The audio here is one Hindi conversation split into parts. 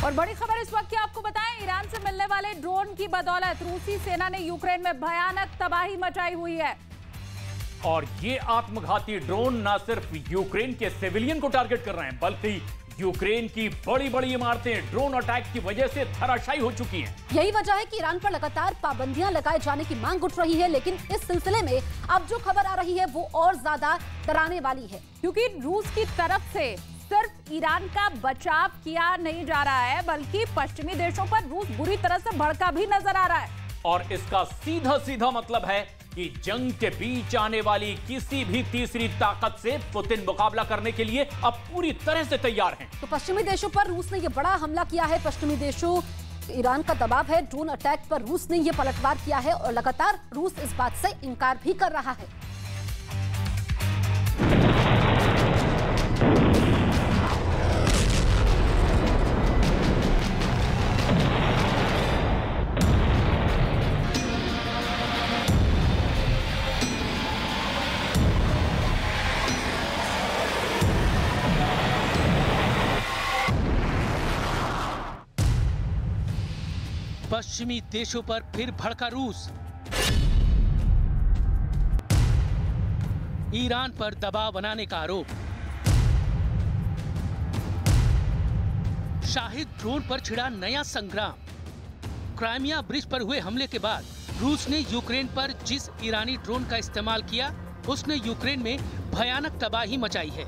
और बड़ी खबर इस वक्त की आपको बताएं, ईरान से मिलने वाले ड्रोन की बदौलत रूसी सेना ने यूक्रेन में भयानक तबाही मचाई हुई है। और ये आत्मघाती ड्रोन न सिर्फ यूक्रेन के सिविलियन को टारगेट कर रहे हैं, बल्कि यूक्रेन की बड़ी बड़ी इमारतें ड्रोन अटैक की वजह से धराशायी हो चुकी हैं। यही वजह है कि ईरान पर लगातार पाबंदियां लगाए जाने की मांग उठ रही है, लेकिन इस सिलसिले में अब जो खबर आ रही है वो और ज्यादा डराने वाली है, क्योंकि रूस की तरफ से सिर्फ ईरान का बचाव किया नहीं जा रहा है, बल्कि पश्चिमी देशों पर रूस बुरी तरह से भड़का भी नजर आ रहा है। और इसका सीधा सीधा मतलब है कि जंग के बीच आने वाली किसी भी तीसरी ताकत से पुतिन मुकाबला करने के लिए अब पूरी तरह से तैयार हैं। तो पश्चिमी देशों पर रूस ने ये बड़ा हमला किया है। पश्चिमी देशों ईरान का दबाव है, ड्रोन अटैक पर रूस ने ये पलटवार किया है और लगातार रूस इस बात से इनकार भी कर रहा है। पश्चिमी देशों पर फिर भड़का रूस। ईरान पर दबाव बनाने का आरोप। शाहिद ड्रोन पर छिड़ा नया संग्राम। क्राइमिया ब्रिज पर हुए हमले के बाद रूस ने यूक्रेन पर जिस ईरानी ड्रोन का इस्तेमाल किया, उसने यूक्रेन में भयानक तबाही मचाई है।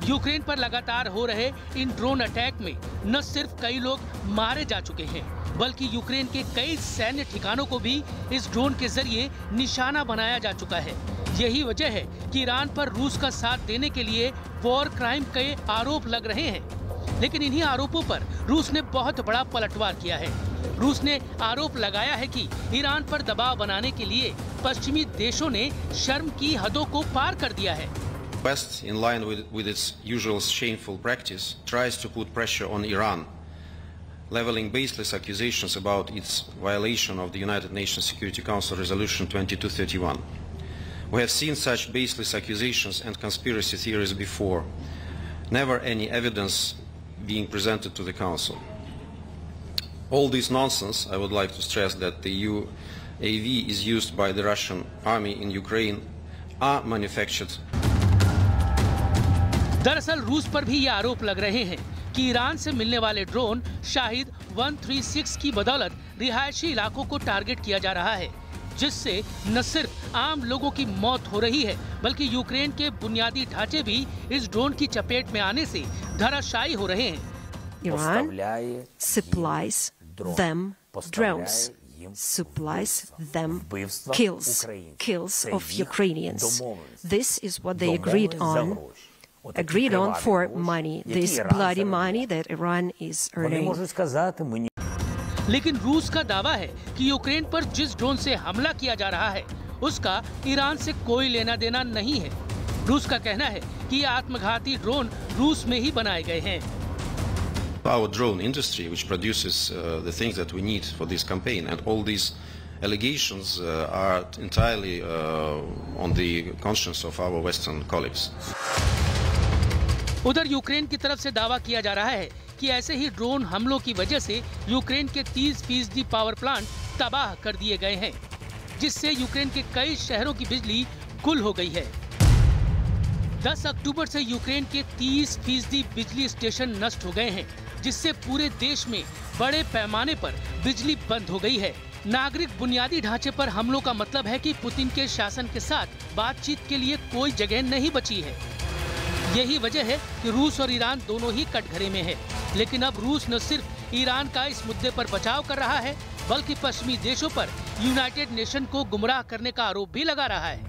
यूक्रेन पर लगातार हो रहे इन ड्रोन अटैक में न सिर्फ कई लोग मारे जा चुके हैं, बल्कि यूक्रेन के कई सैन्य ठिकानों को भी इस ड्रोन के जरिए निशाना बनाया जा चुका है। यही वजह है कि ईरान पर रूस का साथ देने के लिए वॉर क्राइम के आरोप लग रहे हैं। लेकिन इन्हीं आरोपों पर रूस ने बहुत बड़ा पलटवार किया है। रूस ने आरोप लगाया है कि ईरान पर दबाव बनाने के लिए पश्चिमी देशों ने शर्म की हदों को पार कर दिया है। West, in line with its usual shameful practice, tries to put pressure on Iran, leveling baseless accusations about its violation of the United Nations Security Council Resolution 2231. We have seen such baseless accusations and conspiracy theories before, never any evidence being presented to the Council. All this nonsense, I would like to stress that the UAV is used by the Russian army in Ukraine, are manufactured. दरअसल रूस पर भी ये आरोप लग रहे हैं कि ईरान से मिलने वाले ड्रोन शाहिद 136 की बदौलत रिहायशी इलाकों को टारगेट किया जा रहा है, जिससे न सिर्फ आम लोगों की मौत हो रही है, बल्कि यूक्रेन के बुनियादी ढांचे भी इस ड्रोन की चपेट में आने से धराशायी हो रहे हैं। Iran supplies them drones, supplies them kills of Ukrainians. This is what they agreed on for money, this bloody money that Iran is earning. लेकिन रूस का दावा है कि यूक्रेन पर जिस ड्रोन से हमला किया जा रहा है, उसका ईरान से कोई लेना देना नहीं है। रूस का कहना है कि ये आत्मघाती ड्रोन रूस में ही बनाए गए हैं। Our drone industry, which produces the things that we need for this campaign, and all these allegations are entirely on the conscience of our Western colleagues. उधर यूक्रेन की तरफ से दावा किया जा रहा है कि ऐसे ही ड्रोन हमलों की वजह से यूक्रेन के 30% पावर प्लांट तबाह कर दिए गए हैं, जिससे यूक्रेन के कई शहरों की बिजली गुल हो गई है। 10 अक्टूबर से यूक्रेन के 30% बिजली स्टेशन नष्ट हो गए हैं, जिससे पूरे देश में बड़े पैमाने पर बिजली बंद हो गई है। नागरिक बुनियादी ढांचे पर हमलों का मतलब है कि पुतिन के शासन के साथ बातचीत के लिए कोई जगह नहीं बची है। यही वजह है कि रूस और ईरान दोनों ही कटघरे में है। लेकिन अब रूस न सिर्फ ईरान का इस मुद्दे पर बचाव कर रहा है, बल्कि पश्चिमी देशों पर यूनाइटेड नेशन को गुमराह करने का आरोप भी लगा रहा है।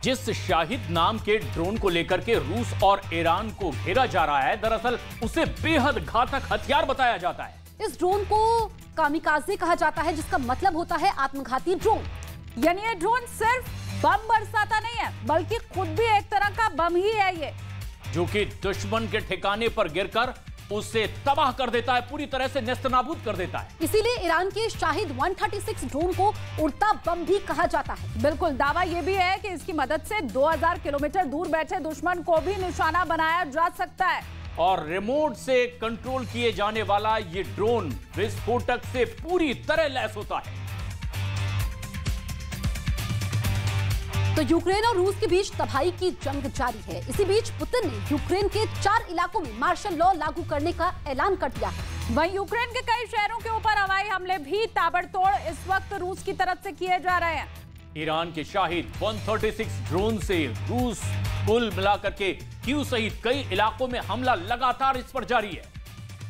जिस शाहिद नाम के ड्रोन को लेकर के रूस और ईरान को घेरा जा रहा है, दरअसल उसे बेहद घातक हथियार बताया जाता है। इस ड्रोन को कामिकाज़े कहा जाता है, जिसका मतलब होता है आत्मघाती ड्रोन। यानी ये ड्रोन सिर्फ बम बरसाता नहीं है, बल्कि खुद भी एक तरह का बम ही है ये, जो कि दुश्मन के ठिकाने पर गिरकर उसे तबाह कर देता है, पूरी तरह से नेस्तनाबूद कर देता है। इसीलिए ईरान के शाहिद 136 ड्रोन को उड़ता बम भी कहा जाता है। बिल्कुल, दावा यह भी है कि इसकी मदद से 2000 किलोमीटर दूर बैठे दुश्मन को भी निशाना बनाया जा सकता है। और रिमोट से कंट्रोल किए जाने वाला ये ड्रोन विस्फोटक से पूरी तरह लैस होता है। तो यूक्रेन और रूस के बीच तबाही की जंग जारी है। इसी बीच पुतिन ने यूक्रेन के 4 इलाकों में मार्शल लॉ लागू करने का ऐलान कर दिया है। वहीं यूक्रेन के कई शहरों के ऊपर हवाई हमले भी ताबड़तोड़ इस वक्त रूस की तरफ से किए जा रहे हैं। ईरान के शाहिद 136 ड्रोन से रूस कुल मिलाकर के कीव सहित कई इलाकों में हमला लगातार इस पर जारी है।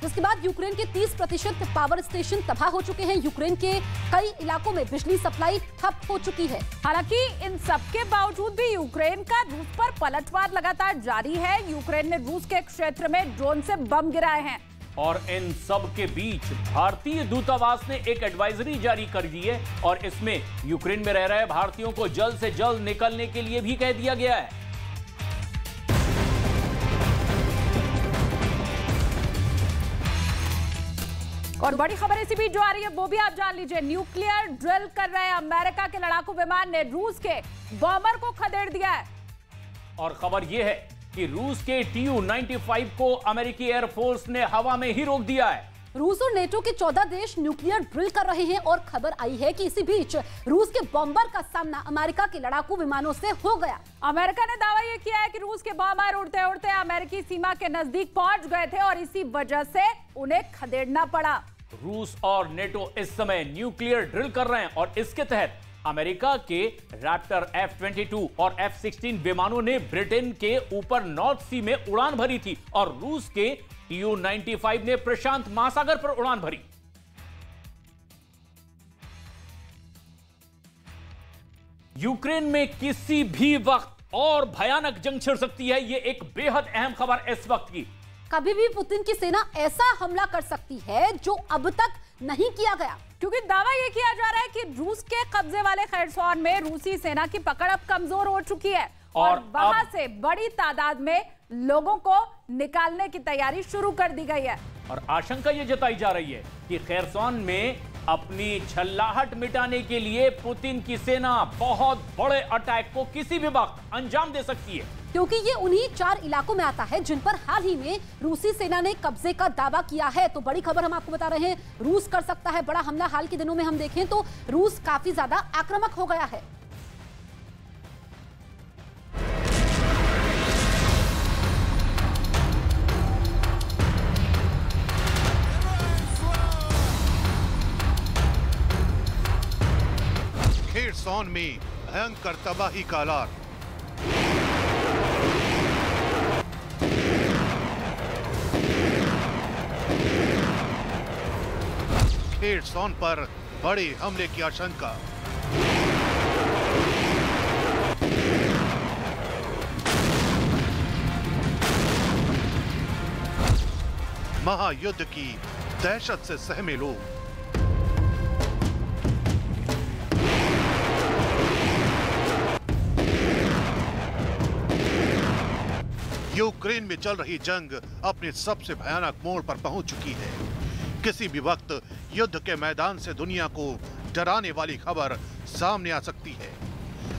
जिसके बाद यूक्रेन के 30% पावर स्टेशन तबाह हो चुके हैं। यूक्रेन के कई इलाकों में बिजली सप्लाई ठप हो चुकी है। हालांकि इन सब के बावजूद भी यूक्रेन का रूस पर पलटवार लगातार जारी है। यूक्रेन ने रूस के क्षेत्र में ड्रोन से बम गिराए हैं। और इन सब के बीच भारतीय दूतावास ने एक एडवाइजरी जारी कर दी है और इसमें यूक्रेन में रह रहे भारतीयों को जल्द से जल्द निकलने के लिए भी कह दिया गया है। और बड़ी खबर इसी बीच जो आ रही है वो भी आप जान लीजिए। न्यूक्लियर ड्रिल कर रहे अमेरिका के लड़ाकू विमान ने रूस के बॉम्बर को खदेड़ दिया है। और खबर यह है कि रूस के Tu-95 को अमेरिकी एयरफोर्स ने हवा में ही रोक दिया है। रूस और नेटो के 14 देश न्यूक्लियर ड्रिल कर रहे हैं और खबर आई है कि इसी बीच रूस के बॉम्बर का सामना अमेरिका के लड़ाकू विमानों से हो गया। अमेरिका ने दावा यह किया है कि रूस के बॉम्बर उड़ते उड़ते अमेरिकी सीमा के नजदीक पहुंच गए थे और इसी वजह से उन्हें खदेड़ना पड़ा। रूस और नेटो इस समय न्यूक्लियर ड्रिल कर रहे हैं और इसके तहत अमेरिका के रैप्टर F-22 और F-16 विमानों ने ब्रिटेन के ऊपर नॉर्थ सी में उड़ान भरी थी और रूस के Tu-95 ने प्रशांत महासागर पर उड़ान भरी। यूक्रेन में किसी भी वक्त और भयानक जंग छिड़ सकती है, यह एक बेहद अहम खबर इस वक्त की। कभी भी पुतिन की सेना ऐसा हमला कर सकती है जो अब तक नहीं किया गया, क्योंकि दावा यह किया जा रहा है कि रूस के कब्जे वाले खैरसौन में रूसी सेना की पकड़ अब कमजोर हो चुकी है और वहां से बड़ी तादाद में लोगों को निकालने की तैयारी शुरू कर दी गई है। और आशंका यह जताई जा रही है कि खैरसौन में अपनी छल्लाहट मिटाने के लिए पुतिन की सेना बहुत बड़े अटैक को किसी भी वक्त अंजाम दे सकती है, क्योंकि ये उन्हीं 4 इलाकों में आता है जिन पर हाल ही में रूसी सेना ने कब्जे का दावा किया है। तो बड़ी खबर हम आपको बता रहे हैं, रूस कर सकता है बड़ा हमला। हाल के दिनों में हम देखें तो रूस काफी ज्यादा आक्रामक हो गया है। खेरसौन में भयंकर तबाही का अलार्म। खेरसौन पर बड़े हमले की आशंका। महायुद्ध की दहशत से सहमे लोग। यूक्रेन में चल रही जंग अपने सबसे भयानक मोड़ पर पहुंच चुकी है। किसी भी वक्त युद्ध के मैदान से दुनिया को डराने वाली खबर सामने आ सकती है।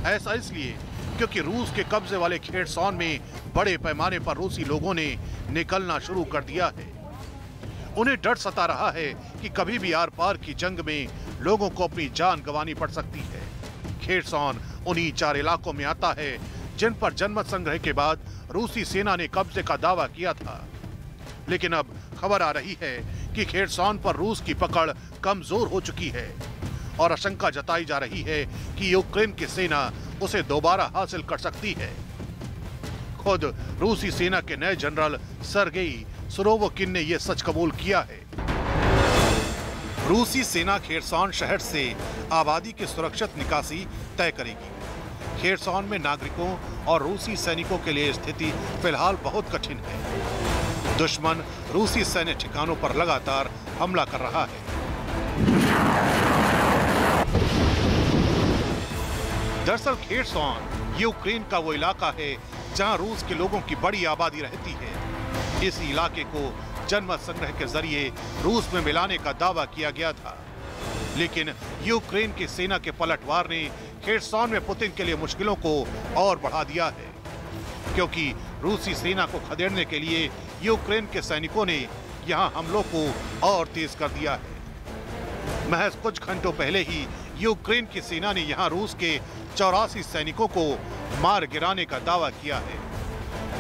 ऐसा इसलिए क्योंकि रूस के कब्जे वाले खेरसौन में बड़े पैमाने पर रूसी लोगों ने निकलना शुरू कर दिया है। उन्हें डर सता रहा है कि कभी भी आर पार की जंग में लोगों को अपनी जान गंवानी पड़ सकती है। खेरसौन उन्हीं 4 इलाकों में आता है जिन पर जनमत संग्रह के बाद रूसी सेना ने कब्जे का दावा किया था। लेकिन अब खबर आ रही है कि खेरसौन पर रूस की पकड़ कमजोर हो चुकी है और आशंका जताई जा रही है कि यूक्रेन की सेना उसे दोबारा हासिल कर सकती है। खुद रूसी सेना के नए जनरल सर्गेई सुरोविकिन ने यह सच कबूल किया है। रूसी सेना खेरसौन शहर से आबादी की सुरक्षित निकासी तय करेगी। खेरसौन में नागरिकों और रूसी सैनिकों के लिए स्थिति फिलहाल बहुत कठिन है। दुश्मन रूसी सैन्य ठिकानों पर लगातार हमला कर रहा है। दरअसल खेरसौन यूक्रेन का वो इलाका है जहां रूस के लोगों की बड़ी आबादी रहती है। इस इलाके को जनमत संग्रह के जरिए रूस में मिलाने का दावा किया गया था, लेकिन यूक्रेन की सेना के पलटवार ने खेरसौन में पुतिन के लिए मुश्किलों को और बढ़ा दिया है। क्योंकि रूसी सेना को खदेड़ने के लिए यूक्रेन के सैनिकों ने यहां हमलों को और तेज कर दिया है। महज कुछ घंटों पहले ही यूक्रेन की सेना ने यहां रूस के 84 सैनिकों को मार गिराने का दावा किया है।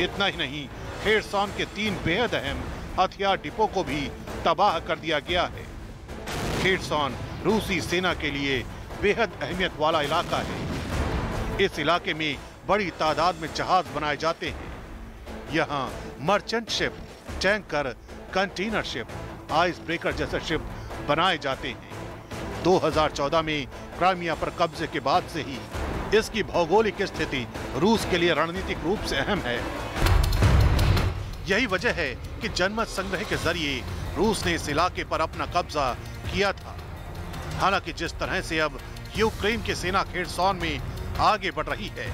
इतना ही नहीं, खेरसॉन के 3 बेहद अहम हथियार डिपो को भी तबाह कर दिया गया है। खेरसॉन रूसी सेना के लिए बेहद अहमियत वाला इलाका है। इस इलाके में बड़ी तादाद में जहाज बनाए जाते हैं। यहाँ merchant ship, tanker, container ship, ice breaker जैसे शिप बनाए जाते हैं। 2014 में क्राइमिया पर कब्जे के बाद से ही इसकी भौगोलिक स्थिति रूस के लिए रणनीतिक रूप से अहम है। यही वजह है कि जनमत संग्रह के जरिए रूस ने इस इलाके पर अपना कब्जा किया था। हालांकि जिस तरह से अब यूक्रेन की सेना खेरसॉन में आगे बढ़ रही है,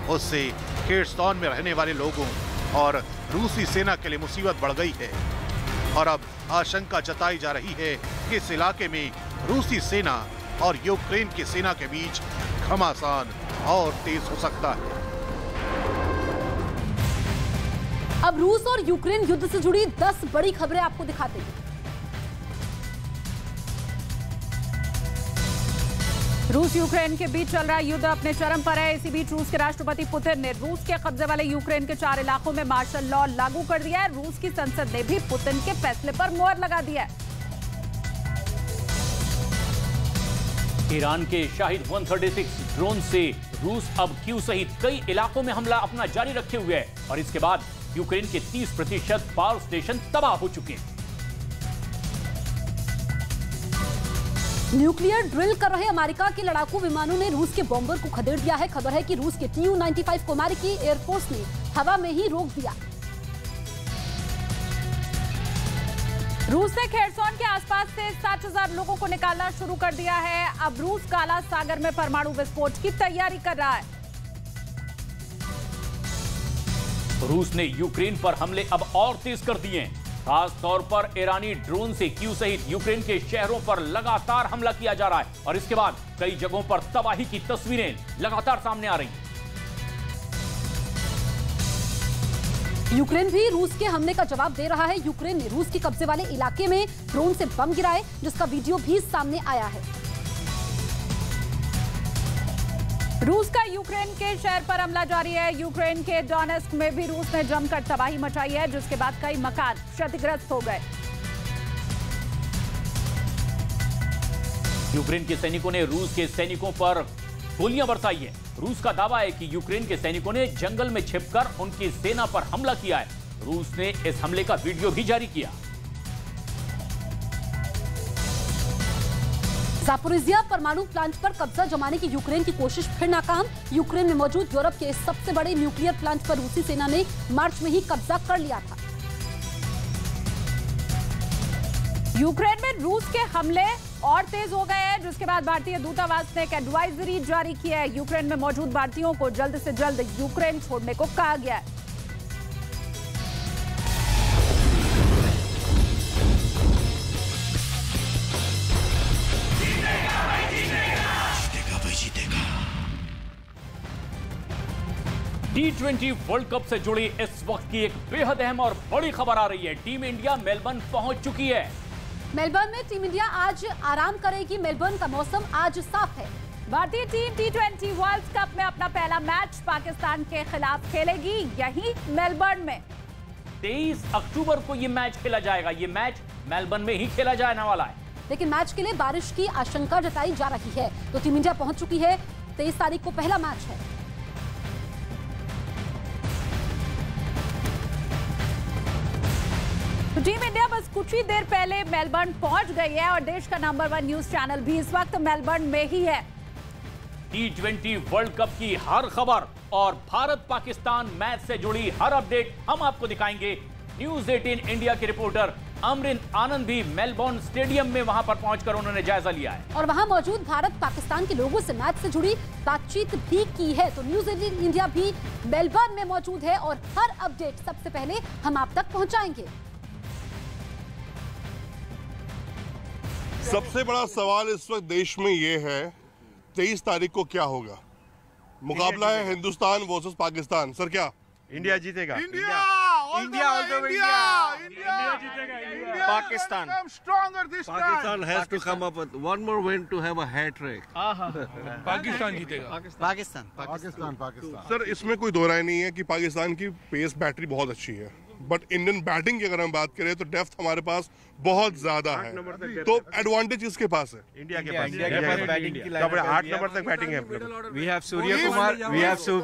उससे खेरसॉन में रहने वाले लोगों और रूसी सेना के लिए मुसीबत बढ़ गई है। और अब आशंका जताई जा रही है कि इस इलाके में रूसी सेना और यूक्रेन की सेना के बीच घमासान और तेज हो सकता है। अब रूस और यूक्रेन युद्ध से जुड़ी 10 बड़ी खबरें आपको दिखाते हैं। रूस यूक्रेन के बीच चल रहा युद्ध अपने चरम पर है। इसी बीच रूस के राष्ट्रपति पुतिन ने रूस के कब्जे वाले यूक्रेन के 4 इलाकों में मार्शल लॉ लागू कर दिया है। रूस की संसद ने भी पुतिन के फैसले पर मोहर लगा दिया है। ईरान के शाहिद 136 ड्रोन से रूस अब क्यू सहित कई इलाकों में हमला अपना जारी रखे हुए है और इसके बाद यूक्रेन के 30% पावर स्टेशन तबाह हो चुके हैं। न्यूक्लियर ड्रिल कर रहे अमेरिका के लड़ाकू विमानों ने रूस के बॉम्बर को खदेड़ दिया है। खबर है कि रूस के Tu-95 को अमेरिकी एयरफोर्स ने हवा में ही रोक दिया। रूस ने खेरसॉन के आसपास से 60,000 लोगों को निकालना शुरू कर दिया है। अब रूस काला सागर में परमाणु विस्फोट की तैयारी कर रहा है। रूस ने यूक्रेन पर हमले अब और तेज कर दिए हैं। खास तौर पर ईरानी ड्रोन से क्यू सहित यूक्रेन के शहरों पर लगातार हमला किया जा रहा है और इसके बाद कई जगहों पर तबाही की तस्वीरें लगातार सामने आ रही हैं। यूक्रेन भी रूस के हमले का जवाब दे रहा है। यूक्रेन ने रूस के कब्जे वाले इलाके में ड्रोन से बम गिराए, जिसका वीडियो भी सामने आया है। रूस का यूक्रेन के शहर पर हमला जारी है। यूक्रेन के डोनेस्क में भी रूस ने जमकर तबाही मचाई है, जिसके बाद कई मकान क्षतिग्रस्त हो गए। यूक्रेन के सैनिकों ने रूस के सैनिकों पर गोलियां बरसाई है। रूस का दावा है कि यूक्रेन के सैनिकों ने जंगल में छिपकर उनकी सेना पर हमला किया है। रूस ने इस हमले का वीडियो भी जारी किया। ज़ापोरिज़िया परमाणु प्लांट पर कब्जा जमाने की यूक्रेन की कोशिश फिर नाकाम। यूक्रेन में मौजूद यूरोप के सबसे बड़े न्यूक्लियर प्लांट पर रूसी सेना ने मार्च में ही कब्जा कर लिया था। यूक्रेन में रूस के हमले और तेज हो गए हैं, जिसके बाद भारतीय दूतावास ने एक एडवाइजरी जारी की है। यूक्रेन में मौजूद भारतीयों को जल्द से जल्द यूक्रेन छोड़ने को कहा गया है। T20 वर्ल्ड कप से जुड़ी इस वक्त की एक बेहद अहम और बड़ी खबर आ रही है। टीम इंडिया मेलबर्न पहुंच चुकी है। मेलबर्न में टीम इंडिया आज आराम करेगी। मेलबर्न का मौसम आज साफ है। भारतीय टीम T20 वर्ल्ड कप में अपना पहला मैच पाकिस्तान के खिलाफ खेलेगी, यही मेलबर्न में। 23 अक्टूबर को ये मैच खेला जाएगा। ये मैच मेलबर्न में ही खेला जाने वाला है। लेकिन मैच के लिए बारिश की आशंका जताई जा रही है, तो टीम इंडिया पहुंच चुकी है। 23 तारीख को पहला मैच है। तो टीम इंडिया बस कुछ ही देर पहले मेलबर्न पहुंच गई है और देश का नंबर 1 न्यूज चैनल भी इस वक्त मेलबर्न में ही है। T20 वर्ल्ड कप की हर खबर और भारत पाकिस्तान मैच से जुड़ी हर अपडेट हम आपको दिखाएंगे। न्यूज 18 इंडिया के रिपोर्टर अमरिंद आनंद भी मेलबर्न स्टेडियम में वहां पर पहुंचकर उन्होंने जायजा लिया है और वहां मौजूद भारत पाकिस्तान के लोगों से मैच से जुड़ी बातचीत भी की है। तो न्यूज 18 इंडिया भी मेलबर्न में मौजूद है और हर अपडेट सबसे पहले हम आप तक पहुंचाएंगे। सबसे बड़ा सवाल इस वक्त देश में ये है 23 तारीख को क्या होगा। मुकाबला है हिंदुस्तान वर्सेस पाकिस्तान। सर क्या इंडिया जीतेगा। इंडिया जीतेगा। Pakistan Pakistan has to come up with one more win to have a hat trick. Pakistan जीतेगा। पाकिस्तान। सर इसमें कोई दो राय नहीं है कि पाकिस्तान की पेस बैटरी बहुत अच्छी है, बट इंडियन बैटिंग की अगर हम बात करें तो डेप्थ हमारे पास बहुत ज्यादा है, तो एडवांटेज किसके पास है? इंडिया के पास बैटिंग की 8 नंबर तक बैटिंग है। We have Surya Kumar,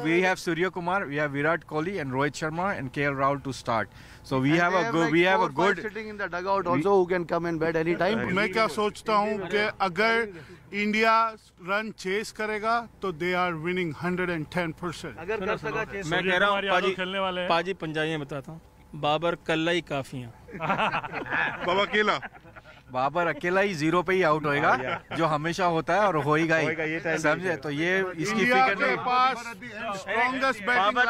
we have Surya Kumar, we have Virat Kohli and Rohit Sharma and KL Rahul to start. So we have a good sitting in the dugout also who can come and bat any time. मैं क्या सोचता हूँ कि अगर इंडिया रन चेस करेगा तो दे आर विनिंग 110%। अगर कर सका चेस। मैं कह रहा हूँ पाजी पंजाबी में बताता हूँ, बाबर कल्ला ही काफी है। बाबर अकेला ही 0 पे ही आउट होएगा, जो हमेशा होता है और होएगा ही, समझे? तो ये इसकी फिक्र नहीं।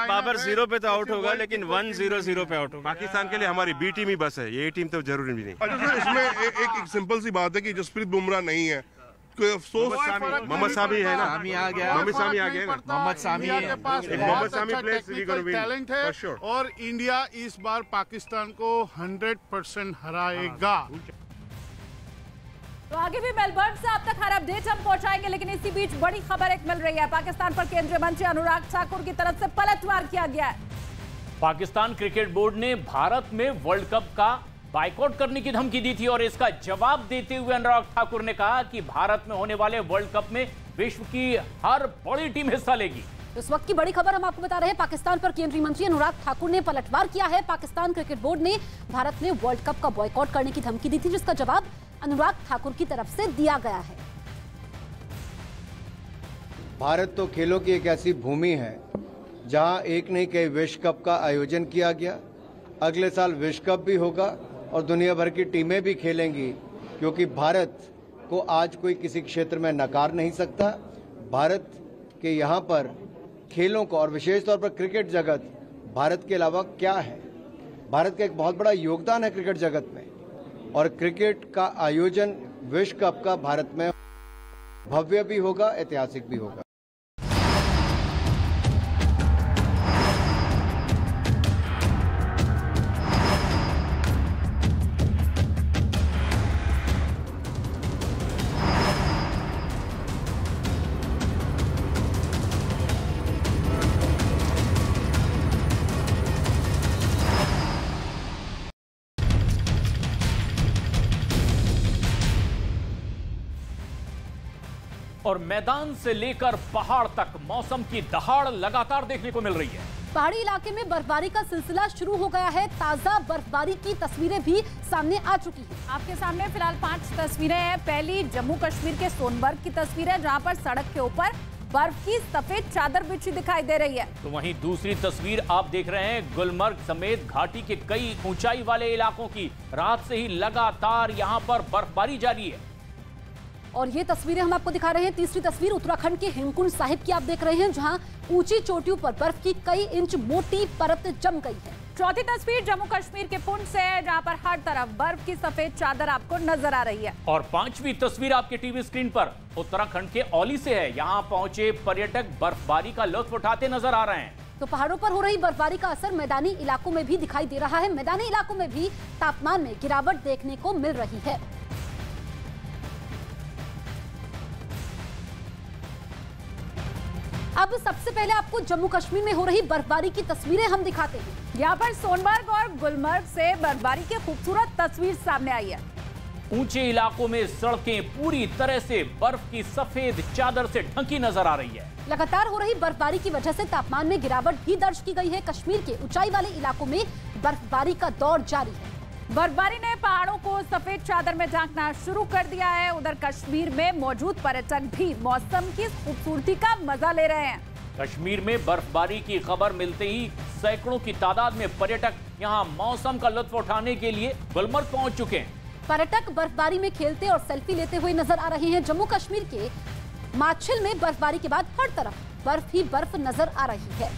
बाबर 0 पे तो आउट होगा, लेकिन 1-0-0 पे आउट होगा। पाकिस्तान के लिए हमारी बी टीम ही बस है, ये टीम तो जरूरी भी नहीं। अच्छा सर, इसमें एक सिंपल सी बात है कि जसप्रीत बुमराह नहीं है, कोई अफसोस? मोहम्मद सामी है ना, सामी आ गया, मोहम्मद सामी आ गया। मोहम्मद सामी के पास बहुत अच्छा टेक्निकल टैलेंट है और इंडिया इस बार पाकिस्तान को 100% हराएगा। तो आगे भी मेलबर्न से आप तक हर अपडेट हम पहुंचाएंगे, लेकिन इसी बीच बड़ी खबर एक मिल रही है। पाकिस्तान पर केंद्रीय मंत्री अनुराग ठाकुर की तरफ से पलटवार किया गया है। पाकिस्तान क्रिकेट बोर्ड ने भारत में वर्ल्ड कप का बाइकआउट करने की धमकी दी थी और इसका जवाब देते हुए अनुराग ठाकुर ने कहा कि भारत में होने वाले वर्ल्ड कप में विश्व की हर बड़ी टीम हिस्सा लेगी। इस वक्त की बड़ी खबर हम आपको बता रहे हैं, पाकिस्तान पर केंद्रीय मंत्री अनुराग ठाकुर ने पलटवार किया है। पाकिस्तान क्रिकेट बोर्ड ने भारत में वर्ल्ड कप का बॉयकॉट करने की धमकी दी थी, जिसका जवाब अनुराग ठाकुर की तरफ से दिया गया है। भारत तो खेलों की एक ऐसी भूमि है जहां एक नहीं कई विश्व कप का आयोजन किया गया। अगले साल विश्व कप भी होगा और दुनिया भर की टीमें भी खेलेंगी, क्योंकि भारत को आज कोई किसी क्षेत्र में नकार नहीं सकता। भारत के यहाँ पर खेलों को और विशेष तौर पर क्रिकेट जगत भारत के अलावा क्या है? भारत का एक बहुत बड़ा योगदान है क्रिकेट जगत में, और क्रिकेट का आयोजन विश्व कप का भारत में भव्य भी होगा, ऐतिहासिक भी होगा। और मैदान से लेकर पहाड़ तक मौसम की दहाड़ लगातार देखने को मिल रही है। पहाड़ी इलाके में बर्फबारी का सिलसिला शुरू हो गया है। ताजा बर्फबारी की तस्वीरें भी सामने आ चुकी हैं। आपके सामने फिलहाल 5 तस्वीरें हैं। पहली जम्मू कश्मीर के सोनबर्ग की तस्वीर है, जहां पर सड़क के ऊपर बर्फ की सफेद चादर बिछी दिखाई दे रही है। तो वहीं दूसरी तस्वीर आप देख रहे हैं गुलमर्ग समेत घाटी के कई ऊंचाई वाले इलाकों की। रात से ही लगातार यहां पर बर्फबारी जारी है। और ये तस्वीरें हम आपको दिखा रहे हैं। तीसरी तस्वीर उत्तराखंड के हेमकुंड साहिब की आप देख रहे हैं, जहां ऊंची चोटियों पर बर्फ की कई इंच मोटी परत जम गई है। चौथी तस्वीर जम्मू कश्मीर के पुंछ से है, जहां पर हर तरफ बर्फ की सफेद चादर आपको नजर आ रही है। और पांचवी तस्वीर आपके टीवी स्क्रीन पर उत्तराखंड के औली से है। यहाँ पहुंचे पर्यटक बर्फबारी का लुत्फ उठाते नजर आ रहे हैं। तो पहाड़ों पर हो रही बर्फबारी का असर मैदानी इलाकों में भी दिखाई दे रहा है। मैदानी इलाकों में भी तापमान में गिरावट देखने को मिल रही है। अब सबसे पहले आपको जम्मू कश्मीर में हो रही बर्फबारी की तस्वीरें हम दिखाते हैं। यहाँ पर सोनबर्ग और गुलमर्ग से बर्फबारी की खूबसूरत तस्वीर सामने आई है। ऊंचे इलाकों में सड़कें पूरी तरह से बर्फ की सफेद चादर से ढकी नजर आ रही है। लगातार हो रही बर्फबारी की वजह से तापमान में गिरावट भी दर्ज की गई है। कश्मीर के ऊंचाई वाले इलाकों में बर्फबारी का दौर जारी है। बर्फबारी ने पहाड़ों को सफेद चादर में ढांकना शुरू कर दिया है। उधर कश्मीर में मौजूद पर्यटक भी मौसम की खूबसूरती का मजा ले रहे हैं। कश्मीर में बर्फबारी की खबर मिलते ही सैकड़ों की तादाद में पर्यटक यहां मौसम का लुत्फ उठाने के लिए गुलमर्ग पहुंच चुके हैं। पर्यटक बर्फबारी में खेलते और सेल्फी लेते हुए नजर आ रहे हैं। जम्मू कश्मीर के माछिल में बर्फबारी के बाद हर तरफ बर्फ ही बर्फ नजर आ रही है।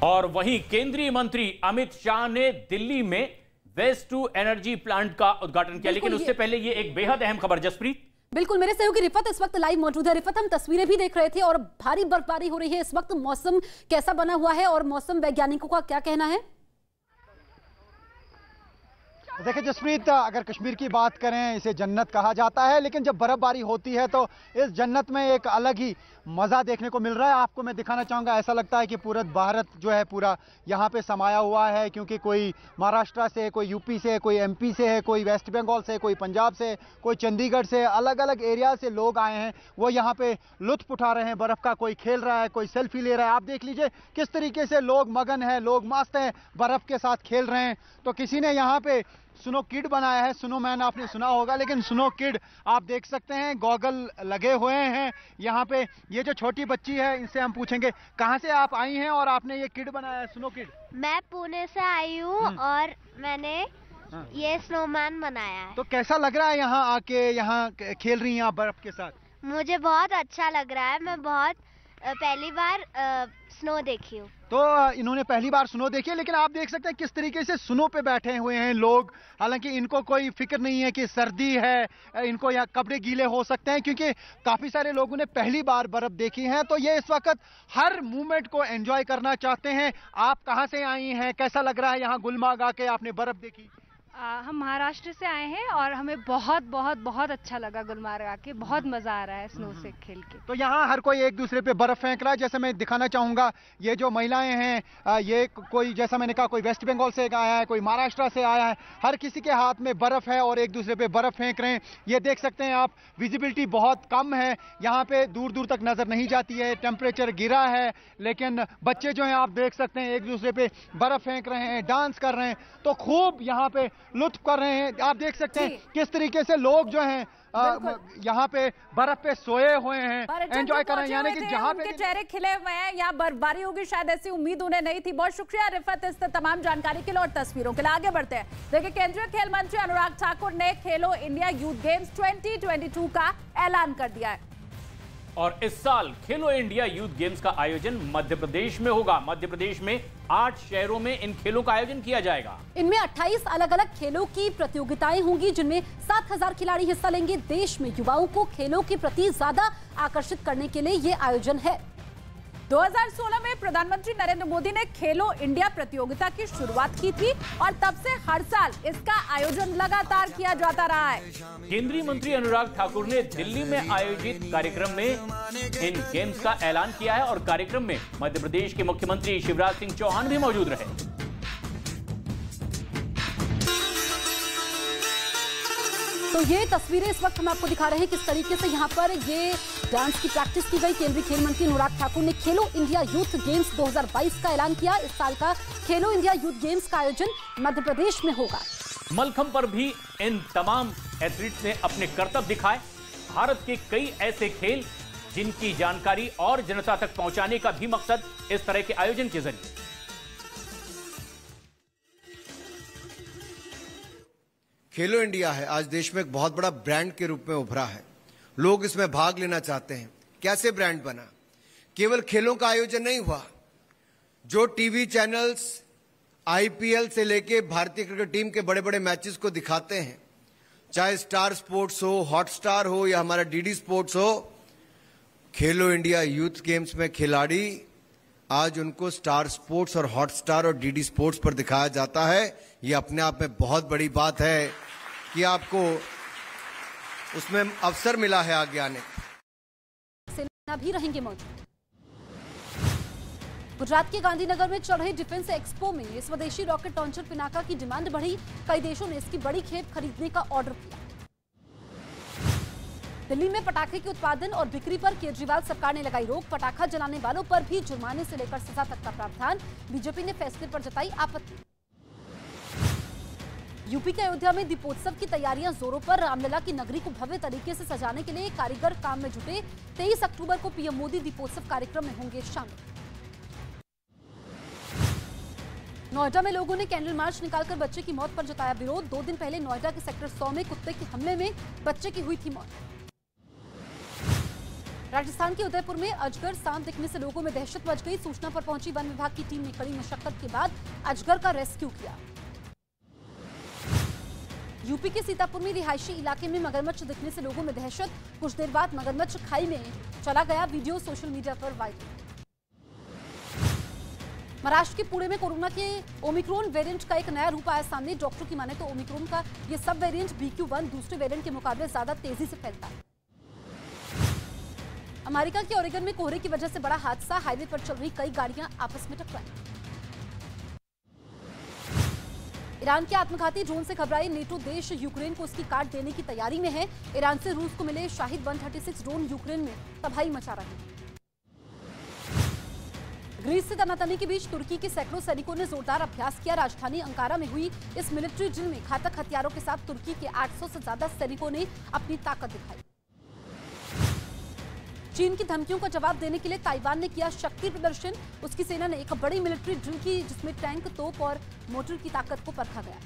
और वहीं केंद्रीय मंत्री अमित शाह ने दिल्ली में वेस्ट टू एनर्जी प्लांट का उद्घाटन किया। लेकिन उससे पहले ये एक बेहद अहम खबर, जसप्रीत। बिल्कुल, मेरे सहयोगी रिफत इस वक्त लाइव मौजूद है। रिफत, हम तस्वीरें भी देख रहे थे और भारी बर्फबारी हो रही है इस वक्त। मौसम कैसा बना हुआ है और मौसम वैज्ञानिकों का क्या कहना है? देखिए जसप्रीत, अगर कश्मीर की बात करें, इसे जन्नत कहा जाता है, लेकिन जब बर्फबारी होती है तो इस जन्नत में एक अलग ही मज़ा देखने को मिल रहा है। आपको मैं दिखाना चाहूँगा, ऐसा लगता है कि पूरा भारत जो है पूरा यहाँ पे समाया हुआ है, क्योंकि कोई महाराष्ट्र से, कोई यूपी से, कोई एमपी से है, कोई वेस्ट बंगाल से, कोई पंजाब से, कोई चंडीगढ़ से, अलग अलग एरिया से लोग आए हैं। वो यहाँ पे लुत्फ उठा रहे हैं बर्फ़ का। कोई खेल रहा है, कोई सेल्फी ले रहा है। आप देख लीजिए किस तरीके से लोग मगन हैं, लोग मस्त हैं, बर्फ़ के साथ खेल रहे हैं। तो किसी ने यहाँ पे स्नो किड बनाया है, स्नो मैन आपने सुना होगा, लेकिन स्नो किड आप देख सकते हैं, गॉगल लगे हुए हैं यहाँ पे। ये जो छोटी बच्ची है, इनसे हम पूछेंगे कहाँ से आप आई हैं और आपने ये किड बनाया है, स्नो किड? मैं पुणे से आई हूँ और मैंने ये स्नोमैन बनाया है। तो कैसा लग रहा है यहाँ आके, यहाँ खेल रही हैं आप बर्फ के साथ? मुझे बहुत अच्छा लग रहा है। मैं बहुत पहली बार स्नो देखी हूँ। तो इन्होंने पहली बार स्नो देखी है, लेकिन आप देख सकते हैं किस तरीके से स्नो पे बैठे हुए हैं लोग। हालांकि इनको कोई फिक्र नहीं है कि सर्दी है, इनको या कपड़े गीले हो सकते हैं, क्योंकि काफ़ी सारे लोगों ने पहली बार बर्फ़ देखी है। तो ये इस वक्त हर मूवमेंट को एंजॉय करना चाहते हैं। आप कहाँ से आई हैं, कैसा लग रहा है यहाँ गुलमर्ग आके आपने बर्फ़ देखी? हम महाराष्ट्र से आए हैं और हमें बहुत बहुत बहुत अच्छा लगा गुलमर्ग आके। बहुत मजा आ रहा है स्नो से खेल के। तो यहाँ हर कोई एक दूसरे पे बर्फ फेंक रहा है। जैसे मैं दिखाना चाहूंगा, ये जो महिलाएं हैं, ये कोई, जैसा मैंने कहा, कोई वेस्ट बंगाल से आया है, कोई महाराष्ट्र से आया है। हर किसी के हाथ में बर्फ है और एक दूसरे पे बर्फ फेंक रहे हैं। ये देख सकते हैं आप, विजिबिलिटी बहुत कम है, यहाँ पे दूर दूर तक नजर नहीं जाती है। टेम्परेचर गिरा है, लेकिन बच्चे जो हैं आप देख सकते हैं एक दूसरे पे बर्फ फेंक रहे हैं, डांस कर रहे हैं। तो खूब यहाँ पे लुत्फ कर रहे हैं। आप देख सकते हैं किस तरीके से लोग जो हैं यहाँ पे बर्फ पे सोए हुए हैं, एंजॉय कर रहे हैं। यानी कि जहाँ पे चेहरे खिले हुए हैं, यहाँ बर्फबारी होगी शायद ऐसी उम्मीद उन्हें नहीं थी। बहुत शुक्रिया रिफत इस तमाम जानकारी के लिए और तस्वीरों के लिए। आगे बढ़ते हैं। देखिए, केंद्रीय खेल मंत्री अनुराग ठाकुर ने खेलो इंडिया यूथ गेम्स 2022 का ऐलान कर दिया है। और इस साल खेलो इंडिया यूथ गेम्स का आयोजन मध्य प्रदेश में होगा। मध्य प्रदेश में 8 शहरों में इन खेलों का आयोजन किया जाएगा। इनमें 28 अलग अलग खेलों की प्रतियोगिताएं होंगी, जिनमें 7000 खिलाड़ी हिस्सा लेंगे। देश में युवाओं को खेलों के प्रति ज्यादा आकर्षित करने के लिए ये आयोजन है। 2016 में प्रधानमंत्री नरेंद्र मोदी ने खेलो इंडिया प्रतियोगिता की शुरुआत की थी और तब से हर साल इसका आयोजन लगातार किया जाता रहा है। केंद्रीय मंत्री अनुराग ठाकुर ने दिल्ली में आयोजित कार्यक्रम में इन गेम्स का ऐलान किया है और कार्यक्रम में मध्य प्रदेश के मुख्यमंत्री शिवराज सिंह चौहान भी मौजूद रहे। तो ये तस्वीरें इस वक्त हम आपको दिखा रहे हैं किस तरीके से यहाँ पर ये डांस की प्रैक्टिस की गई। केंद्रीय खेल मंत्री अनुराग ठाकुर ने खेलो इंडिया यूथ गेम्स 2022 का ऐलान किया। इस साल का खेलो इंडिया यूथ गेम्स का आयोजन मध्य प्रदेश में होगा। मलखंब पर भी इन तमाम एथलीट्स ने अपने कर्तव्य दिखाए। भारत के कई ऐसे खेल जिनकी जानकारी और जनता तक पहुंचाने का भी मकसद इस तरह के आयोजन के जरिए। खेलो इंडिया है, आज देश में एक बहुत बड़ा ब्रांड के रूप में उभरा है। लोग इसमें भाग लेना चाहते हैं। कैसे ब्रांड बना? केवल खेलों का आयोजन नहीं हुआ। जो टीवी चैनल्स आईपीएल से लेके भारतीय क्रिकेट टीम के बड़े बड़े मैचेस को दिखाते हैं, चाहे स्टार स्पोर्ट्स हो, हॉटस्टार हो या हमारा डीडी स्पोर्ट्स हो, खेलो इंडिया यूथ गेम्स में खिलाड़ी आज उनको स्टार स्पोर्ट्स और हॉटस्टार और डीडी स्पोर्ट्स पर दिखाया जाता है। ये अपने आप में बहुत बड़ी बात है कि आपको उसमें अवसर मिला है आगे आने का। भी रहेंगे मौजूद। गुजरात के गांधीनगर में चल रहे डिफेंस एक्सपो में स्वदेशी रॉकेट लॉन्चर पिनाका की डिमांड बढ़ी। कई देशों ने इसकी बड़ी खेप खरीदने का ऑर्डर किया। दिल्ली में पटाखे के उत्पादन और बिक्री पर केजरीवाल सरकार ने लगाई रोक। पटाखा जलाने वालों पर भी जुर्माने से लेकर सजा तक का प्रावधान। बीजेपी ने फैसले पर जताई आपत्ति। यूपी के अयोध्या में दीपोत्सव की तैयारियां जोरों पर। रामलला की नगरी को भव्य तरीके से सजाने के लिए कारीगर काम में जुटे। 23 अक्टूबर को पीएम मोदी दीपोत्सव कार्यक्रम में होंगे शामिल। नोएडा में लोगों ने कैंडल मार्च निकालकर बच्चे की मौत पर जताया विरोध। 2 दिन पहले नोएडा के सेक्टर 100 में कुत्ते के हमले में बच्चे की हुई थी मौत। राजस्थान के उदयपुर में अजगर सांप दिखने से लोगों में दहशत मच गई। सूचना पर पहुंची वन विभाग की टीम ने कड़ी मशक्कत के बाद अजगर का रेस्क्यू किया। यूपी के सीतापुर में रिहायशी इलाके में मगरमच्छ दिखने से लोगों में दहशत। कुछ देर बाद मगरमच्छ खाई में चला गया, वीडियो सोशल मीडिया पर वायरल। महाराष्ट्र के पुणे में कोरोना के ओमिक्रॉन वेरिएंट का एक नया रूप आया सामने। डॉक्टर की माने तो ओमिक्रॉन का ये सब वेरिएंट BQ.1 दूसरे वेरिएंट के मुकाबले ज्यादा तेजी से फैलता है। अमेरिका के ओरेगन में कोहरे की वजह से बड़ा हादसा, हाईवे पर चल रही कई गाड़ियां आपस में टकराई। ईरान के आत्मघाती ड्रोन से घबराए नेटो देश यूक्रेन को उसकी काट देने की तैयारी में है। ईरान से रूस को मिले शाहिद 136 ड्रोन यूक्रेन में तबाही मचा रहे हैं। ग्रीस से तनातनी के बीच तुर्की के सैकड़ों सैनिकों ने जोरदार अभ्यास किया। राजधानी अंकारा में हुई इस मिलिट्री ड्रिल में घातक हथियारों के साथ तुर्की के 800 से ज्यादा सैनिकों ने अपनी ताकत दिखाई। चीन की धमकियों का जवाब देने के लिए ताइवान ने किया शक्ति प्रदर्शन। उसकी सेना ने एक बड़ी मिलिट्री ड्रिल की जिसमें टैंक, तोप और मोटर की ताकत को परखा गया।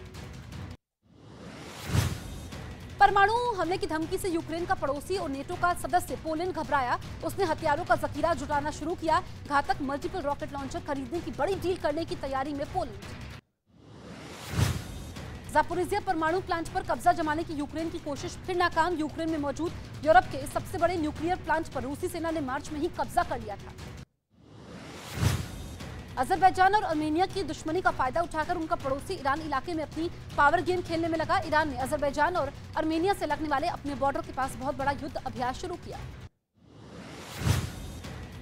परमाणु हमले की धमकी से यूक्रेन का पड़ोसी और नेटो का सदस्य पोलैंड घबराया। उसने हथियारों का जखीरा जुटाना शुरू किया। घातक मल्टीपल रॉकेट लॉन्चर खरीदने की बड़ी डील करने की तैयारी में पोलैंड। ज़ापोरिज़िया परमाणु प्लांट पर कब्जा जमाने की यूक्रेन की कोशिश फिर नाकाम। यूक्रेन में मौजूद यूरोप के सबसे बड़े न्यूक्लियर प्लांट पर रूसी सेना ने मार्च में ही कब्जा कर लिया था। अजरबैजान और अर्मेनिया की दुश्मनी का फायदा उठाकर उनका पड़ोसी ईरान इलाके में अपनी पावर गेम खेलने में लगा। ईरान ने अजरबैजान और अर्मेनिया से लगने वाले अपने बॉर्डर के पास बहुत बड़ा युद्ध अभ्यास शुरू किया।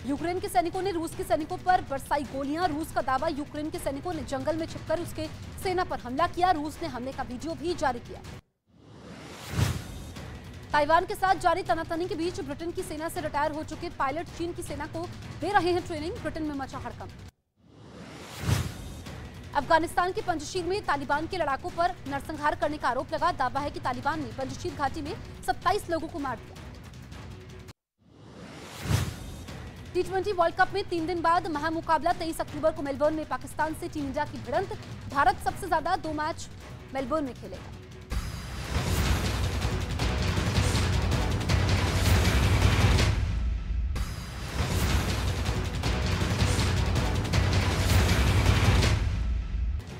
यूक्रेन के सैनिकों ने रूस के सैनिकों पर बरसाई गोलियां। रूस का दावा, यूक्रेन के सैनिकों ने जंगल में छिपकर उसके सेना पर हमला किया। रूस ने हमले का वीडियो भी जारी किया। ताइवान के साथ जारी तनातनी के बीच ब्रिटेन की सेना से रिटायर हो चुके पायलट चीन की सेना को दे रहे हैं ट्रेनिंग। ब्रिटेन में मचा हड़कंप। अफगानिस्तान के पंजशीर में तालिबान के लड़ाकों पर नरसंहार करने का आरोप लगा। दावा है कि तालिबान ने पंजशीर घाटी में 27 लोगों को मार दिया। T20 वर्ल्ड कप में 3 दिन बाद महामुकाबला 23 अक्टूबर को मेलबर्न में पाकिस्तान से टीम इंडिया की भिड़ंत। भारत सबसे ज्यादा 2 मैच मेलबर्न में खेलेगा।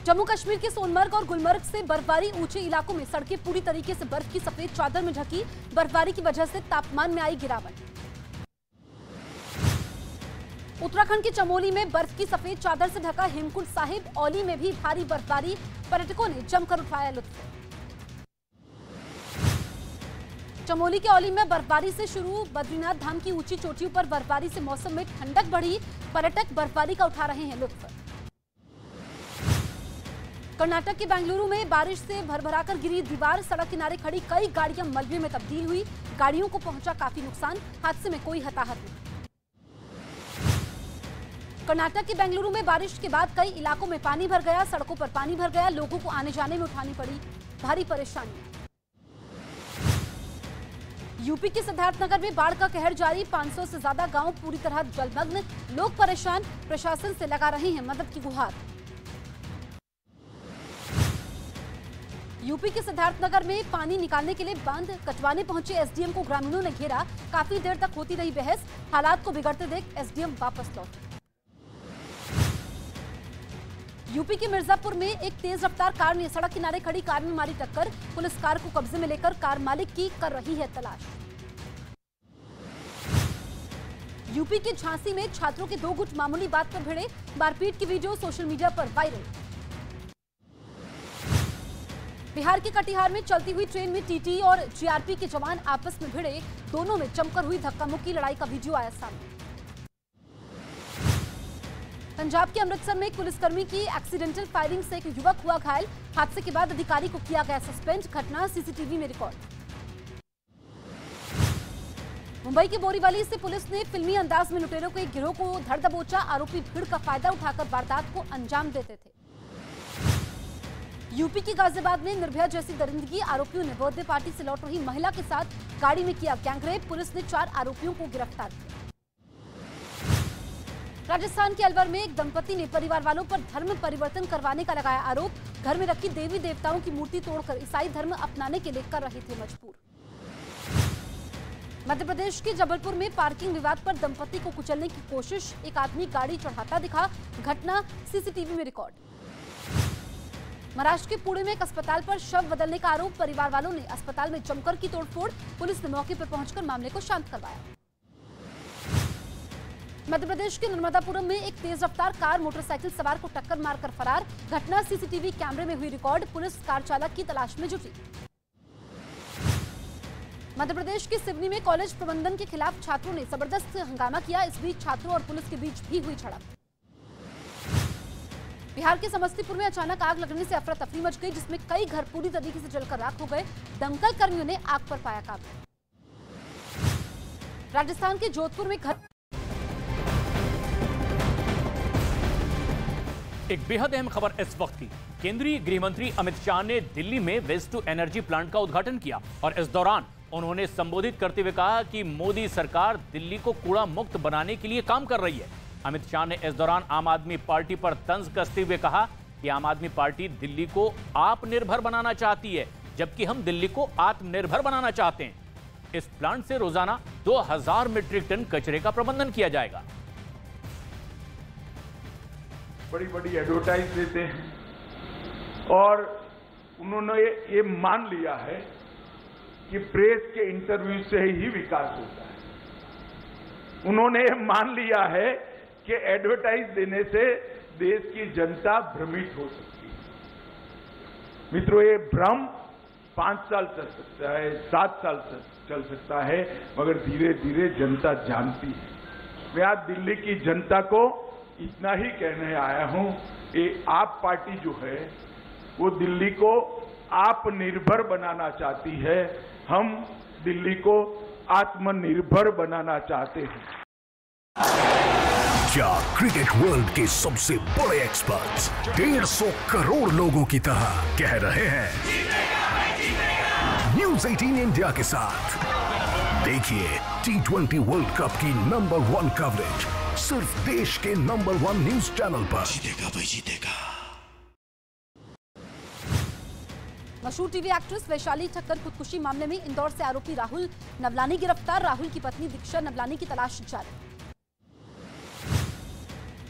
जम्मू कश्मीर के सोनमर्ग और गुलमर्ग से बर्फबारी। ऊंचे इलाकों में सड़कें पूरी तरीके से बर्फ की सफेद चादर में ढकी। बर्फबारी की वजह से तापमान में आई गिरावट। उत्तराखंड के चमोली में बर्फ की सफेद चादर से ढका हेमकुंड साहिब। औली में भी भारी बर्फबारी, पर्यटकों ने जमकर उठाया लुत्फ। चमोली के औली में बर्फबारी से शुरू। बद्रीनाथ धाम की ऊंची चोटियों पर बर्फबारी से मौसम में ठंडक बढ़ी। पर्यटक बर्फबारी का उठा रहे हैं लुत्फ। कर्नाटक के बेंगलुरु में बारिश से भरभराकर गिरी दीवार। सड़क किनारे खड़ी कई गाड़ियां मलबे में तब्दील हुई। गाड़ियों को पहुंचा काफी नुकसान। हादसे में कोई हताहत नहीं। कर्नाटक के बेंगलुरु में बारिश के बाद कई इलाकों में पानी भर गया। सड़कों पर पानी भर गया। लोगों को आने जाने में उठानी पड़ी भारी परेशानियां। यूपी के सिद्धार्थनगर में बाढ़ का कहर जारी। 500 से ज्यादा गांव पूरी तरह जलमग्न। लोग परेशान, प्रशासन से लगा रहे हैं मदद की गुहार। यूपी के सिद्धार्थनगर में पानी निकालने के लिए बांध कटवाने पहुंचे एसडीएम को ग्रामीणों ने घेरा। काफी देर तक होती रही बहस। हालात को बिगड़ते देख एसडीएम वापस लौटे। यूपी के मिर्जापुर में एक तेज रफ्तार कार ने सड़क किनारे खड़ी कार में मारी टक्कर। पुलिस कार को कब्जे में लेकर कार मालिक की कर रही है तलाश। यूपी के झांसी में छात्रों के 2 गुट मामूली बात पर भिड़े। मारपीट की वीडियो सोशल मीडिया पर वायरल। बिहार के कटिहार में चलती हुई ट्रेन में टीटी और जीआरपी के जवान आपस में भिड़े। दोनों में जमकर हुई धक्का मुक्की। लड़ाई का वीडियो आया सामने। पंजाब के अमृतसर में एक पुलिसकर्मी की एक्सीडेंटल फायरिंग से एक युवक हुआ घायल। हादसे के बाद अधिकारी को किया गया सस्पेंड। घटना सीसीटीवी में रिकॉर्ड। मुंबई के बोरीवली से पुलिस ने फिल्मी अंदाज में लुटेरों के एक गिरोह को धर दबोचा। आरोपी भीड़ का फायदा उठाकर वारदात को अंजाम देते थे। यूपी के गाजियाबाद में निर्भया जैसी दरिंदगी। आरोपियों ने बर्थडे पार्टी से लौट रही महिला के साथ गाड़ी में किया गैंगरेप। पुलिस ने 4 आरोपियों को गिरफ्तार किया। राजस्थान के अलवर में एक दंपति ने परिवार वालों पर धर्म परिवर्तन करवाने का लगाया आरोप। घर में रखी देवी देवताओं की मूर्ति तोड़कर ईसाई धर्म अपनाने के लिए कर रहे थे मजबूर। मध्य प्रदेश के जबलपुर में पार्किंग विवाद पर दंपति को कुचलने की कोशिश। एक आदमी गाड़ी चढ़ाता दिखा। घटना सीसीटीवी में रिकॉर्ड। महाराष्ट्र के पुणे में एक अस्पताल पर शव बदलने का आरोप, परिवार वालों ने अस्पताल में जमकर की तोड़फोड़, पुलिस ने मौके पर पहुंचकर मामले को शांत करवाया। मध्य प्रदेश के नर्मदापुरम में एक तेज रफ्तार कार मोटरसाइकिल सवार को टक्कर मारकर फरार, घटना सीसीटीवी कैमरे में हुई रिकॉर्ड, पुलिस कार चालक की तलाश में जुटी। मध्य प्रदेश के सिवनी में कॉलेज प्रबंधन के खिलाफ छात्रों ने जबरदस्त हंगामा किया, इस बीच छात्रों और पुलिस के बीच भी हुई झड़प। बिहार के समस्तीपुर में अचानक आग लगने से अफरा तफरी मच गई, जिसमें कई घर पूरी तरीके से जलकर राख हो गए, दमकल कर्मियों ने आग पर पाया काबू। राजस्थान के जोधपुर में घर एक बेहद अहम खबर इस वक्त की। केंद्रीय गृह मंत्री अमित शाह ने दिल्ली में वेस्ट टू एनर्जी प्लांट का उद्घाटन किया और इस दौरान उन्होंने संबोधित करते हुए कहा कि मोदी सरकार दिल्ली को कूड़ा मुक्त बनाने के लिए काम कर रही है। अमित शाह ने इस दौरान आम आदमी पार्टी पर तंज कसते हुए कहा कि आम आदमी पार्टी दिल्ली को आत्मनिर्भर बनाना चाहती है, जबकि हम दिल्ली को आत्मनिर्भर बनाना चाहते हैं। इस प्लांट से रोजाना 2000 मीट्रिक टन कचरे का प्रबंधन किया जाएगा। बड़ी बड़ी एडवर्टाइज देते हैं और उन्होंने ये मान लिया है कि प्रेस के इंटरव्यू से ही विकास होता है। उन्होंने ये मान लिया है कि एडवर्टाइज देने से देश की जनता भ्रमित हो सकती है। मित्रों, ये भ्रम 5 साल चल सकता है, 7 साल चल सकता है, मगर धीरे धीरे जनता जानती है। मैं आज दिल्ली की जनता को इतना ही कहने आया हूं, ये आप पार्टी जो है वो दिल्ली को आत्मनिर्भर बनाना चाहती है, हम दिल्ली को आत्मनिर्भर बनाना चाहते हैं। क्या क्रिकेट वर्ल्ड के सबसे बड़े एक्सपर्ट्स 150 करोड़ लोगों की तरह कह रहे हैं न्यूज़ 18 इंडिया के साथ देखिए T20 वर्ल्ड कप की नंबर 1 कवरेज सिर्फ देश के नंबर 1 न्यूज चैनल पर। जीतेगा भाई जीतेगा। मशहूर टीवी एक्ट्रेस वैशाली ठक्कर खुदकुशी मामले में इंदौर से आरोपी राहुल नवलानी गिरफ्तार, राहुल की पत्नी दीक्षा नवलानी की तलाश जारी।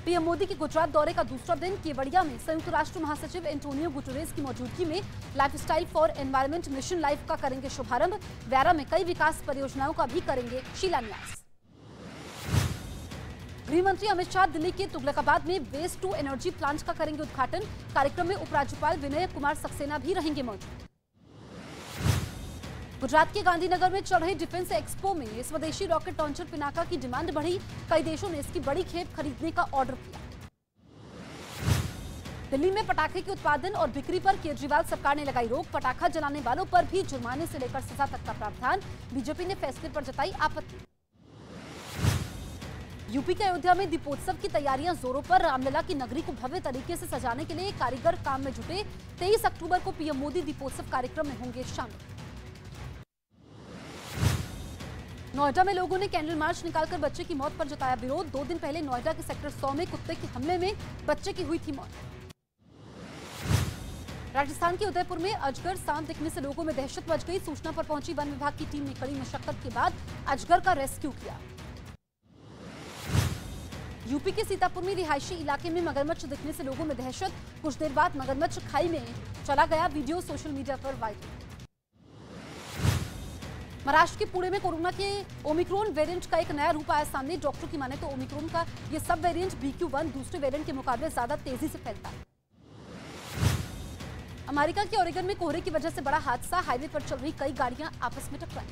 पीएम मोदी के गुजरात दौरे का दूसरा दिन केवड़िया में संयुक्त राष्ट्र महासचिव एंटोनियो गुटेरेस की मौजूदगी में lifestyle for environment mission life का करेंगे शुभारंभ, व्यारा में कई विकास परियोजनाओं का भी करेंगे शिलान्यास। गृह मंत्री अमित शाह दिल्ली के तुगलकाबाद में वेस्ट टू एनर्जी प्लांट का करेंगे उद्घाटन, कार्यक्रम में उपराज्यपाल विनय कुमार सक्सेना भी रहेंगे मौजूद। गुजरात के गांधीनगर में चल रहे डिफेंस एक्सपो में स्वदेशी रॉकेट लॉन्चर पिनाका की डिमांड बढ़ी, कई देशों ने इसकी बड़ी खेप खरीदने का ऑर्डर किया। दिल्ली में पटाखे के उत्पादन और बिक्री पर केजरीवाल सरकार ने लगाई रोक, पटाखा जलाने वालों पर भी जुर्माने से लेकर सजा तक का प्रावधान, बीजेपी ने फैसले पर जताई आपत्ति। यूपी के अयोध्या में दीपोत्सव की तैयारियां जोरों पर, रामलला की नगरी को भव्य तरीके से सजाने के लिए कारीगर काम में जुटे, 23 अक्टूबर को पीएम मोदी दीपोत्सव कार्यक्रम में होंगे शामिल। नोएडा में लोगों ने कैंडल मार्च निकालकर बच्चे की मौत पर जताया विरोध, 2 दिन पहले नोएडा के सेक्टर 100 में कुत्ते के हमले में बच्चे की हुई थी मौत। राजस्थान के उदयपुर में अजगर सांप दिखने से लोगों में दहशत मच गई, सूचना पर पहुंची वन विभाग की टीम ने कड़ी मशक्कत के बाद अजगर का रेस्क्यू किया। यूपी के सीतापुर में रिहायशी इलाके में मगरमच्छ दिखने से लोगों में दहशत, कुछ देर बाद मगरमच्छ खाई में चला गया, वीडियो सोशल मीडिया पर वायरल। महाराष्ट्र के पुणे में कोरोना के ओमिक्रॉन वेरिएंट का एक नया रूप आया सामने, डॉक्टर की माने तो ओमिक्रॉन का ये सब वेरिएंट BQ.1 दूसरे वेरिएंट के मुकाबले ज्यादा तेजी से फैलता है। अमेरिका के ओरेगन में कोहरे की वजह से बड़ा हादसा, हाईवे पर चल रही कई गाड़ियां आपस में टकराई।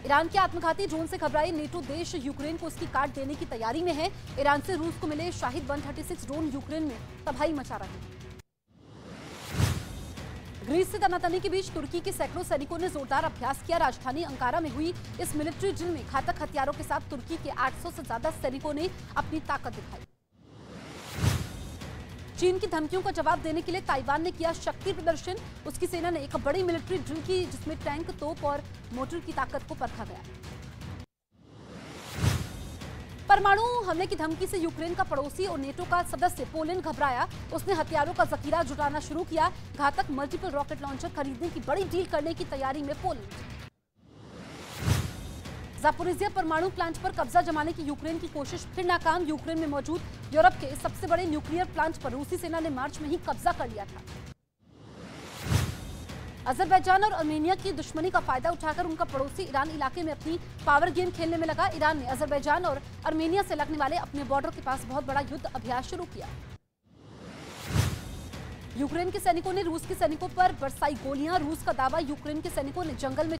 ईरान के आत्मघाती ड्रोन से घबराए नेटो देश यूक्रेन को उसकी काट देने की तैयारी में है, ईरान से रूस को मिले शाहिद 136 ड्रोन यूक्रेन में तबाही मचा रहे हैं। ग्रीस से तनातनी के बीच तुर्की के सैकड़ों सैनिकों ने जोरदार अभ्यास किया, राजधानी अंकारा में हुई इस मिलिट्री ड्रिल में घातक हथियारों के साथ तुर्की के 800 से ज्यादा सैनिकों ने अपनी ताकत दिखाई। चीन की धमकियों का जवाब देने के लिए ताइवान ने किया शक्ति प्रदर्शन, उसकी सेना ने एक बड़ी मिलिट्री ड्रिल की जिसमें टैंक, तोप और मोटर की ताकत को परखा गया। परमाणु हमले की धमकी से यूक्रेन का पड़ोसी और नेटो का सदस्य पोलैंड घबराया, उसने हथियारों का जखीरा जुटाना शुरू किया, घातक मल्टीपल रॉकेट लॉन्चर खरीदने की बड़ी डील करने की तैयारी में पोलैंड। जापोरिजिया परमाणु प्लांट पर कब्जा जमाने की यूक्रेन की कोशिश फिर नाकाम। यूक्रेन में मौजूद यूरोप के सबसे बड़े न्यूक्लियर प्लांट पर रूसी सेना ने मार्च में ही कब्जा कर लिया था। अजरबैजान और अर्मेनिया की दुश्मनी का फायदा उठाकर उनका पड़ोसी ईरान इलाके में अपनी पावर गेम खेलने में लगा। ईरान ने अजरबैजान और अर्मेनिया से लगने वाले अपने बॉर्डर के पास बहुत बड़ा युद्ध अभ्यास शुरू किया। यूक्रेन के सैनिकों ने रूस के सैनिकों पर बरसाई गोलियां। रूस का दावा, यूक्रेन के सैनिकों ने जंगल में